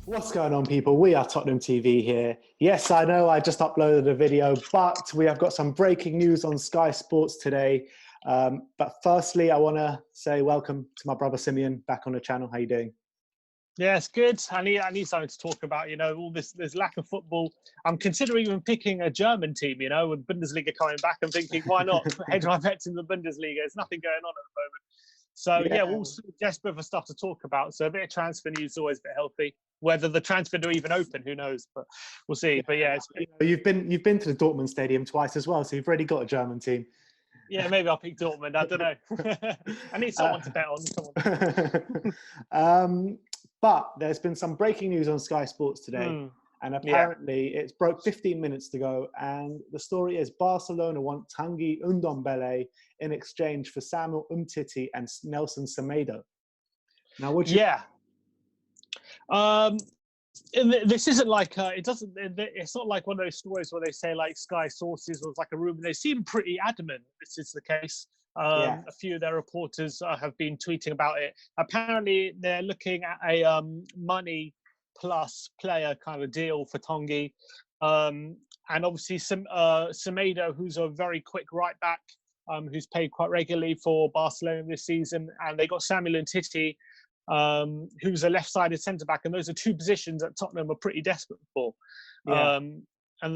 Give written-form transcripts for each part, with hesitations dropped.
What's going on, people? We are Tottenham TV here. Yes, I know I just uploaded a video, but we have got some breaking news on Sky Sports today. But firstly, I want to say welcome to my brother Simeon back on the channel. How you doing? Yeah, it's good. I need something to talk about. You know, all this lack of football. I'm considering even picking a German team. You know, with Bundesliga coming back, I'm thinking, why not hedge my bets in the Bundesliga? There's nothing going on at the moment. So yeah, we're all desperate for stuff to talk about. So a bit of transfer news is always a bit healthy. Whether the transfer door even open, who knows? But we'll see. But yeah, you've been to the Dortmund Stadium twice as well, so you've already got a German team. Yeah, maybe I'll pick Dortmund. I don't know. I need someone to bet on. But there's been some breaking news on Sky Sports today. And apparently it's broke 15 minutes to go. And the story is Barcelona want Tanguy Ndombele in exchange for Samuel Umtiti and Nelson Semedo. Now, would you... Yeah. This isn't like it's not like one of those stories where they say like Sky sources or like a rumor. They seem pretty adamant this is the case. A few of their reporters have been tweeting about it. Apparently they're looking at a money plus player kind of deal for Tanguy, and obviously Semedo, who's a very quick right back, who's paid quite regularly for Barcelona this season, and they got Samuel Umtiti, who's a left-sided centre-back, and those are two positions that Tottenham are pretty desperate for. And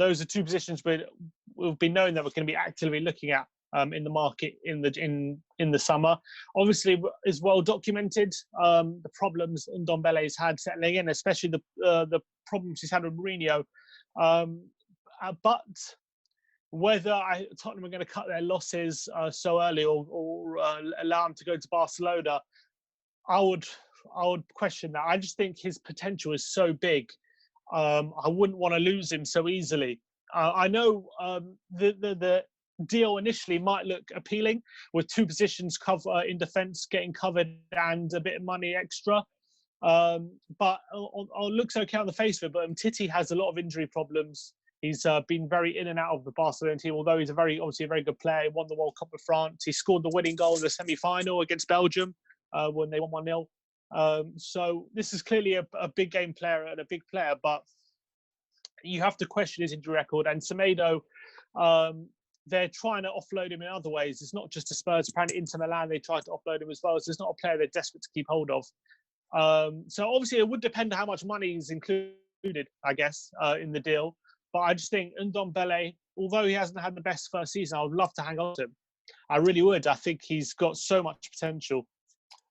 those are two positions we've been knowing that we're going to be actively looking at in the market in the summer. Obviously, is well documented the problems Ndombele's had settling in, especially the problems he's had with Mourinho. But whether Tottenham are going to cut their losses so early or allow him to go to Barcelona, I would question that. I just think his potential is so big. I wouldn't want to lose him so easily. I know the deal initially might look appealing with two positions cover in defence getting covered and a bit of money extra. But it looks okay on the face of it. But Titi has a lot of injury problems. He's been very in and out of the Barcelona team, although he's obviously a very good player. He won the World Cup with France. He scored the winning goal in the semi-final against Belgium when they won 1-0. So this is clearly a big game player and a big player, but you have to question his injury record. And Semedo, they're trying to offload him in other ways. It's not just the Spurs. Apparently Inter Milan, they tried to offload him as well. So it's not a player they're desperate to keep hold of. So obviously it would depend on how much money is included, I guess, in the deal. But I just think Ndombele, although he hasn't had the best first season, I would love to hang on to him. I really would. I think he's got so much potential.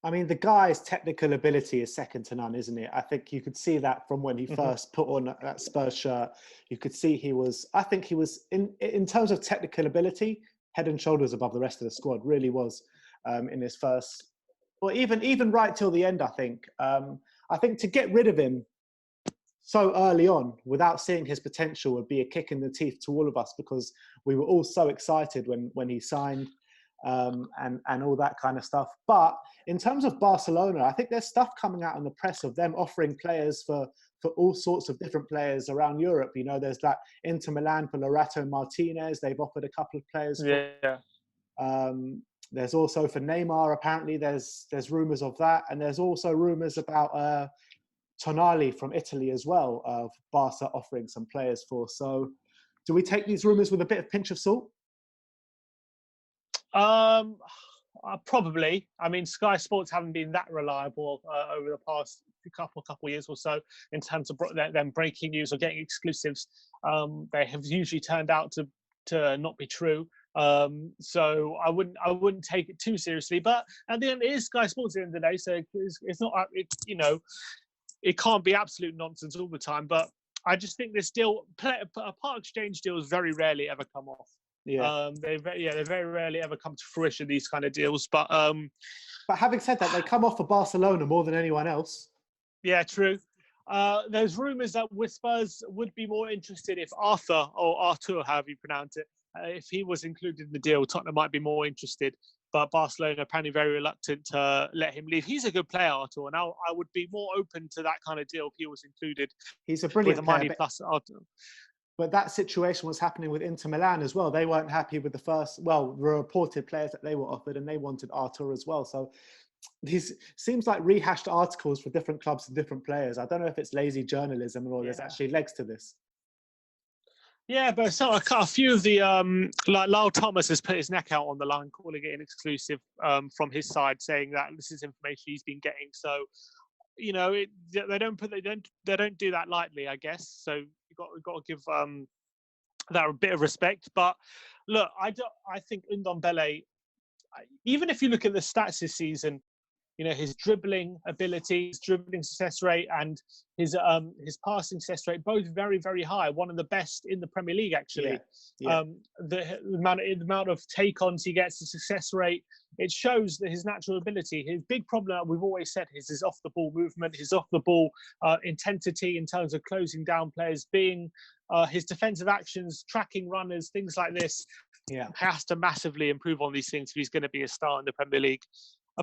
I mean, the guy's technical ability is second to none, isn't it? I think you could see that from when he first put on that Spurs shirt. You could see I think he was, in terms of technical ability, head and shoulders above the rest of the squad, really was in his first, or even right till the end, I think. I think to get rid of him so early on without seeing his potential would be a kick in the teeth to all of us, because we were all so excited when he signed. And all that kind of stuff. But in terms of Barcelona, I think there's stuff coming out in the press of them offering players for all sorts of different players around Europe. You know, there's that Inter Milan for Lorato Martinez. They've offered a couple of players. There's also for Neymar, apparently there's rumours of that. And there's also rumours about Tonali from Italy as well, of Barca offering some players for. So do we take these rumours with a bit of pinch of salt? Probably. I mean, Sky Sports haven't been that reliable over the past couple years or so in terms of them breaking news or getting exclusives. They have usually turned out to not be true. So I wouldn't take it too seriously. But at the end, it is Sky Sports at the end of the day, so it's not. It can't be absolute nonsense all the time. But I just think this deal, a part exchange deals, very rarely ever come off. They very rarely ever come to fruition, these kind of deals. But having said that, they come off for Barcelona more than anyone else. Yeah, true. There's rumours that Spurs would be more interested if Arthur, however you pronounce it, if he was included in the deal. Tottenham might be more interested, but Barcelona apparently very reluctant to let him leave. He's a good player, Arthur, and I would be more open to that kind of deal if he was included. He's a brilliant with the money player, plus Arthur. But that situation was happening with Inter Milan as well. They weren't happy with the reported players that they were offered, and they wanted Artur as well. So these seems like rehashed articles for different clubs and different players. I don't know if it's lazy journalism or there's actually legs to this. Yeah, but so a few of the like Lyle Thomas has put his neck out on the line, calling it an exclusive from his side, saying that this is information he's been getting. So, you know, they don't do that lightly, I guess. So we've got to give that a bit of respect. But look, I think Ndombele, even if you look at the stats this season, you know, his dribbling ability, his dribbling success rate, and his passing success rate, both very, very high. One of the best in the Premier League, actually. Yeah. The amount of take-ons he gets, the success rate, it shows that his natural ability. His big problem, we've always said, is his off-the-ball movement, his off-the-ball intensity in terms of closing down players, being his defensive actions, tracking runners, things like this. Yeah, has to massively improve on these things if he's going to be a star in the Premier League.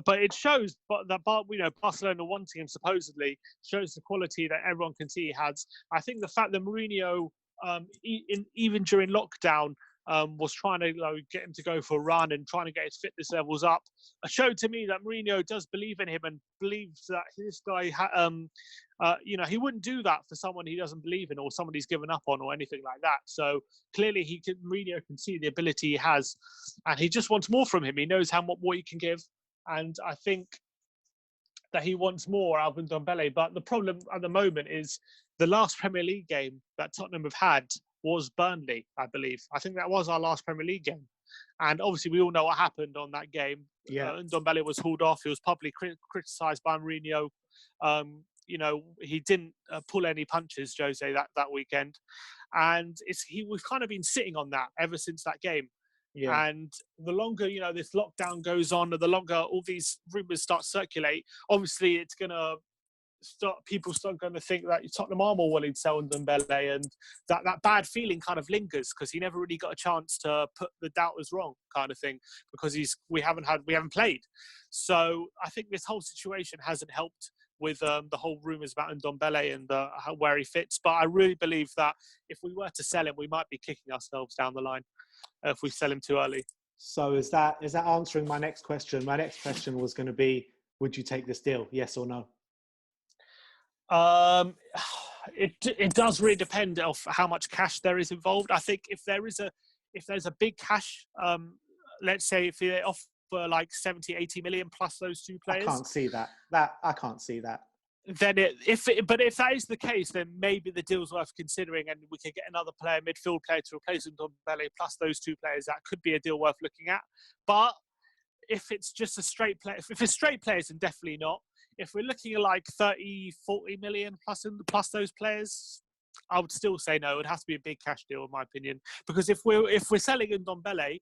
But it shows that, you know, Barcelona wanting him supposedly shows the quality that everyone can see he has. I think the fact that Mourinho, even during lockdown, was trying to get him to go for a run and trying to get his fitness levels up, showed to me that Mourinho does believe in him and believes that this guy, you know, he wouldn't do that for someone he doesn't believe in or someone he's given up on or anything like that. So clearly, Mourinho can see the ability he has, and he just wants more from him. He knows what he can give. And I think that he wants more out of Ndombele. But the problem at the moment is the last Premier League game that Tottenham have had was Burnley, I believe. I think that was our last Premier League game. And obviously, we all know what happened on that game. Yeah. Ndombele was hauled off. He was publicly criticised by Mourinho. You know, he didn't pull any punches, Jose, that weekend. And we've kind of been sitting on that ever since that game. Yeah. And the longer, you know, this lockdown goes on, and the longer all these rumours start to circulate, obviously it's going to people start going to think that Tottenham are more willing to sell Ndombele, and that bad feeling kind of lingers because he never really got a chance to put the doubters wrong, kind of thing, because we haven't played. So I think this whole situation hasn't helped with the whole rumours about Ndombele and where he fits. But I really believe that if we were to sell him, we might be kicking ourselves down the line if we sell him too early. So is that answering my next question? My next question was going to be, would you take this deal? Yes or no? It does really depend on how much cash there is involved. I think if there's a big cash, let's say if they offer like 70-80 million plus those two players, I can't see that. I can't see that. Then if that is the case, then maybe the deal's worth considering, and we could get another midfield player to replace Ndombele plus those two players. That could be a deal worth looking at. But if it's just a straight player, if it's straight players, then definitely not. If we're looking at like 30-40 million plus those players, I would still say no. It would have to be a big cash deal, in my opinion, because if we're selling Ndombele,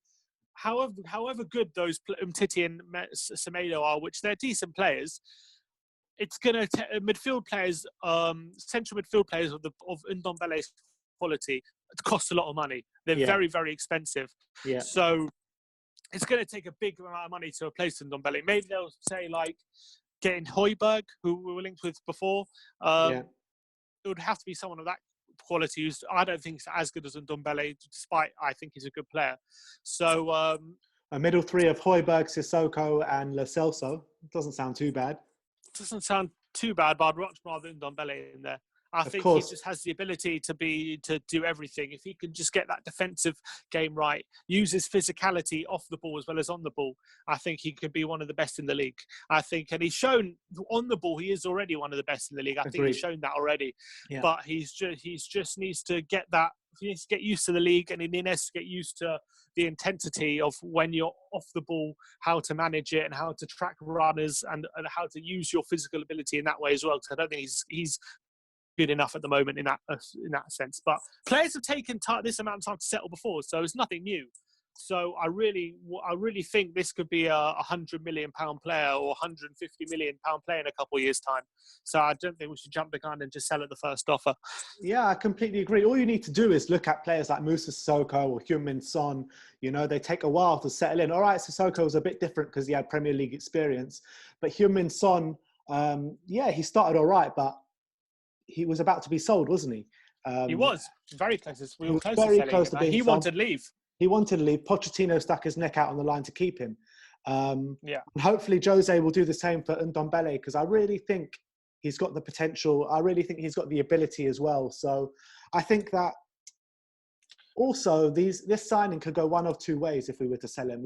however good those Umtiti and Semedo are, which they're decent players, it's going to midfield players, central midfield players of Ndombele's quality, it costs a lot of money. They're very, very expensive. Yeah. So it's going to take a big amount of money to replace Ndombele. Maybe they'll say like getting Højbjerg, who we were linked with before. It would have to be someone of that quality who's, I don't think, is as good as Ndombele, despite I think he's a good player. So a middle three of Højbjerg, Sissoko, and Lo Celso doesn't sound too bad. Doesn't sound too bad, but I'd much rather Ndombele in there. I think he just has the ability to do everything. If he can just get that defensive game right, use his physicality off the ball as well as on the ball, I think he could be one of the best in the league. I think, and he's shown on the ball, he is already one of the best in the league. I think he's shown that already. Yeah. But he's just needs to get that. He needs to get used to the league, and he needs to get used to the intensity of when you're off the ball, how to manage it and how to track runners and how to use your physical ability in that way as well. Because I don't think he's good enough at the moment in that sense. But players have taken this amount of time to settle before, so it's nothing new. So I really think this could be a £100 million player or £150 million player in a couple of years' time. So I don't think we should jump the gun and just sell at the first offer. Yeah, I completely agree. All you need to do is look at players like Moussa Sissoko or Heung-min Son. You know, they take a while to settle in. All right, Sissoko was a bit different because he had Premier League experience. But Heung-min Son, he started all right, but he was about to be sold, wasn't he? He was very close. We He were was close very to close selling to him. being He sold. wanted to leave. He wanted to leave. Pochettino stuck his neck out on the line to keep him. Yeah. And hopefully Jose will do the same for Ndombele, because I really think he's got the potential. I really think he's got the ability as well. So I think that also this signing could go one of two ways if we were to sell him.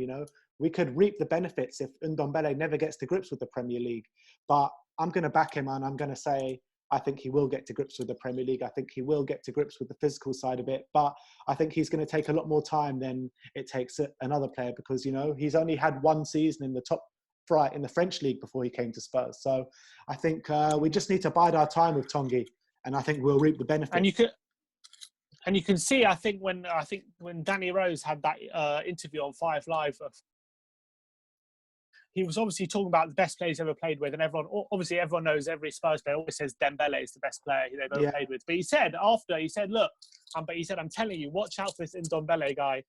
We could reap the benefits if Ndombele never gets to grips with the Premier League. But I'm going to back him, and I'm going to say I think he will get to grips with the Premier League. I think he will get to grips with the physical side of it. But I think he's going to take a lot more time than it takes another player, because, he's only had one season in the top flight in the French league before he came to Spurs. So I think we just need to bide our time with Tanguy, and I think we'll reap the benefits. And you can see, I think when Danny Rose had that interview on 5 Live, he was obviously talking about the best players he's ever played with, and everyone knows every Spurs player always says Dembele is the best player they've ever played with. But he said, look, I'm telling you, watch out for this Ndombele guy.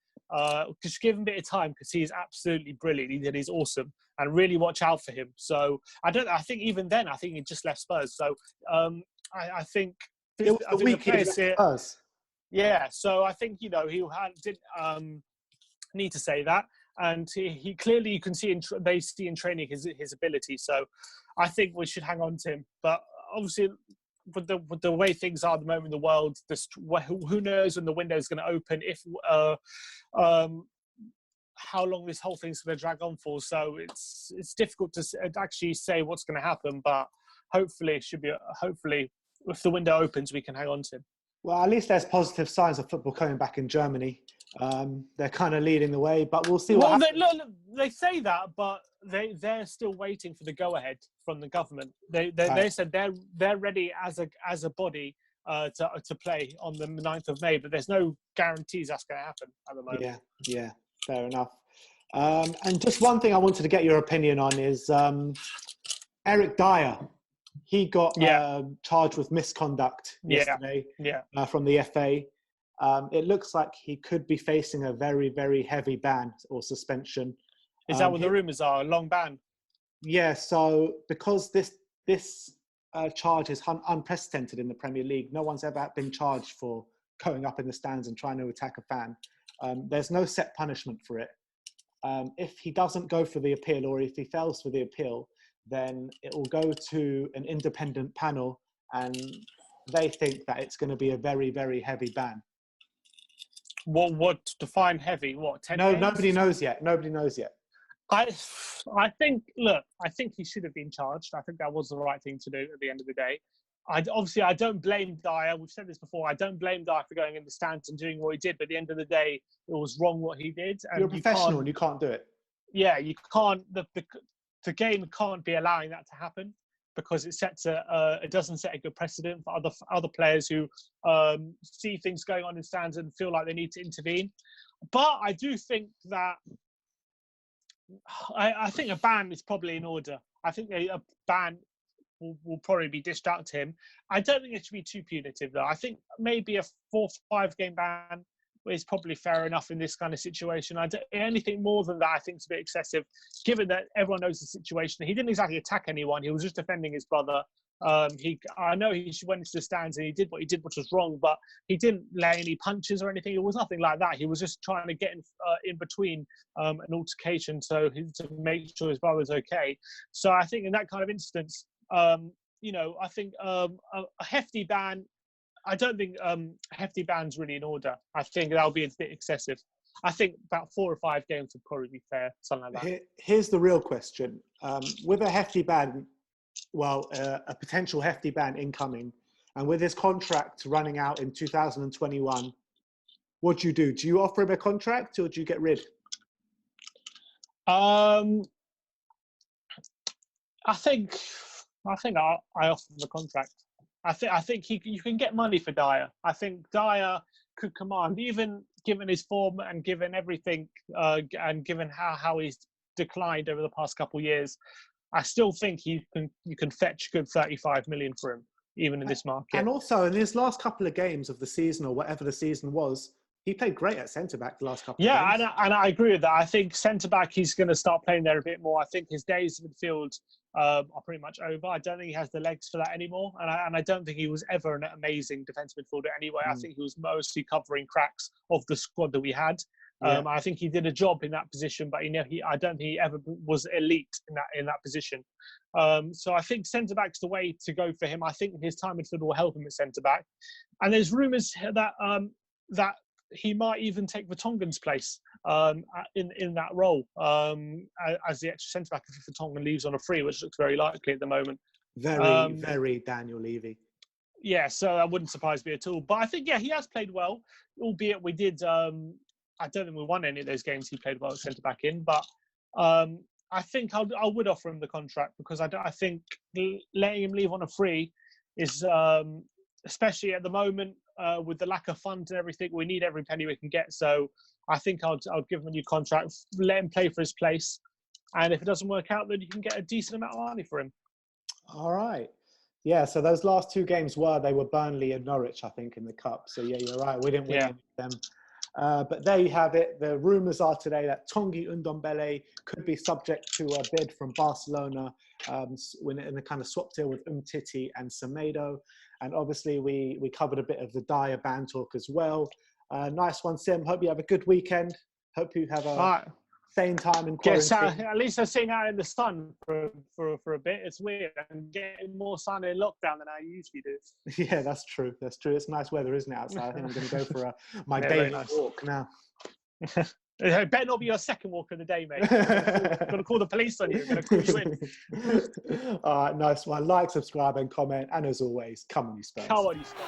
Just give him a bit of time, because he's absolutely brilliant. He's awesome, and really watch out for him. So I think even then, I think he just left Spurs. So I think it was the week he left Spurs. Yeah, so I think he didn't need to say that. And he clearly, you can see they see in training his ability. So I think we should hang on to him. But obviously, with the way things are at the moment in the world, who knows when the window is going to open? If how long this whole thing's going to drag on for? So it's difficult to actually say what's going to happen. But hopefully, if the window opens, we can hang on to him. Well, at least there's positive signs of football coming back in Germany. They're kind of leading the way, but we'll see what happens. They say that, but they're still waiting for the go-ahead from the government. They said they're ready as a body to play on the 9th of May, but there's no guarantees that's going to happen at the moment. Yeah, fair enough. And just one thing I wanted to get your opinion on is Eric Dier. He got charged with misconduct yesterday from the FA. It looks like he could be facing a very, very heavy ban or suspension. Is that what the rumours are? A long ban? Yeah, so because this charge is unprecedented in the Premier League, no one's ever been charged for going up in the stands and trying to attack a fan. There's no set punishment for it. If he doesn't go for the appeal, or if he fails for the appeal, then it will go to an independent panel, and they think that it's going to be a very, very heavy ban. What define heavy? What, 10 No, games? nobody knows yet. I think he should have been charged. I think that was the right thing to do at the end of the day. I don't blame Dier. We've said this before. I don't blame Dier for going in the stands and doing what he did. But at the end of the day, it was wrong what he did. And you're a professional and you can't do it. Yeah, you can't. The game can't be allowing that to happen, because it doesn't set a good precedent for other players who see things going on in stands and feel like they need to intervene. But I do think that I think a ban is probably in order. I think a ban will probably be dished out to him. I don't think it should be too punitive, though. I think maybe a 4 or 5 game ban is probably fair enough in this kind of situation. Anything more than that, I think, is a bit excessive, given that everyone knows the situation. He didn't exactly attack anyone. He was just defending his brother. I know he went into the stands and he did what he did, which was wrong, but he didn't lay any punches or anything. It was nothing like that. He was just trying to get in between an altercation to make sure his brother was okay. So I think in that kind of instance, I think a hefty ban, I don't think hefty ban's really in order. I think that'll be a bit excessive. I think about 4 or 5 games would probably be fair, something like that. Here's the real question. With a hefty ban, a potential hefty ban incoming, and with his contract running out in 2021, what do you do? Do you offer him a contract, or do you get rid? I think I offer him a contract. I think you can get money for Dier. I think Dier could command, even given his form and given everything, and given how he's declined over the past couple of years. I still think you can fetch good 35 million for him, even in this market. And also in his last couple of games of the season, or whatever the season was, he played great at centre-back the last couple of Yeah, games. and I agree with that. I think centre-back, he's going to start playing there a bit more. I think his days in midfield are pretty much over. I don't think he has the legs for that anymore. And I don't think he was ever an amazing defensive midfielder anyway. I think he was mostly covering cracks of the squad that we had. I think he did a job in that position, but I don't think he ever was elite in that position. So I think centre-back's the way to go for him. I think his time in midfield will help him at centre-back. And there's rumours that that he might even take Vertonghen's place in that role as the extra centre-back if Vertonghen leaves on a free, which looks very likely at the moment. Very Daniel Levy. Yeah, so that wouldn't surprise me at all. But I think, he has played well, albeit we did... I don't think we won any of those games he played well at centre-back in, but I think I would offer him the contract because I think letting him leave on a free is, especially at the moment, with the lack of funds and everything, we need every penny we can get. So I think I'll give him a new contract, let him play for his place. And if it doesn't work out, then you can get a decent amount of money for him. All right. Yeah, so those last two games were Burnley and Norwich, I think, in the Cup. So, yeah, you're right. We didn't win any of them. But there you have it. The rumours are today that Tanguy Ndombele could be subject to a bid from Barcelona in a kind of swap deal with Umtiti and Semedo. And obviously, we covered a bit of the Dier ban talk as well. Nice one, Sim. Hope you have a good weekend. Hope you have a sane time in quarantine. Yes, at least I'm sitting out in the sun for a bit. It's weird. I'm getting more sun in lockdown than I usually do. Yeah, that's true. That's true. It's nice weather, isn't it, outside? I think I'm going to go for my daily walk now. It better not be your second walk of the day, mate. I'm going to call the police on you. I'm going to call you in. All right, nice one. Like, subscribe and comment. And as always, come on, you Spurs. Come on, you Spurs.